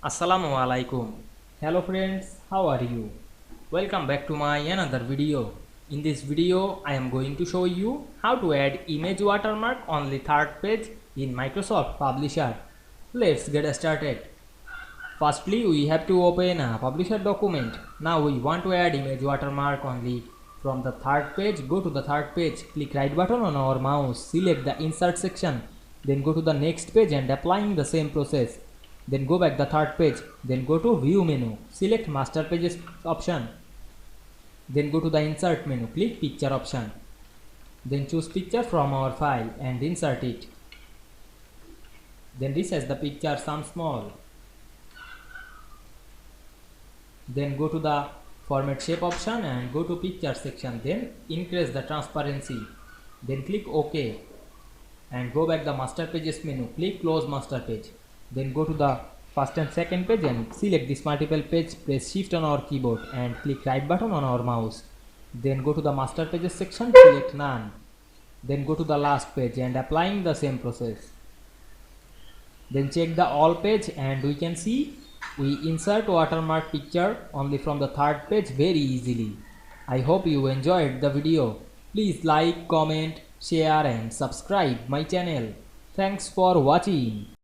Assalamu Walaikum. Hello friends, how are you? Welcome back to my another video. In this video, I am going to show you how to add image watermark on the third page in Microsoft Publisher. Let's get started. Firstly, we have to open a Publisher document. Now we want to add image watermark only from the third page. Go to the third page, click right button on our mouse, select the insert section, then go to the next page and applying the same process. Then go back the third page, then go to view menu, select master pages option, then go to the insert menu, click picture option, then choose picture from our file and insert it. Then resize the picture some small. Then go to the format shape option and go to picture section, then increase the transparency, then click OK and go back the master pages menu, click close master page, then go to the first and second page and select this multiple page, press shift on our keyboard and click right button on our mouse, then go to the master pages section, select none, then go to the last page and applying the same process, then check the all page and we can see we insert watermark picture only from the third page very easily. I hope you enjoyed the video. Please like, comment, share and subscribe my channel. Thanks for watching.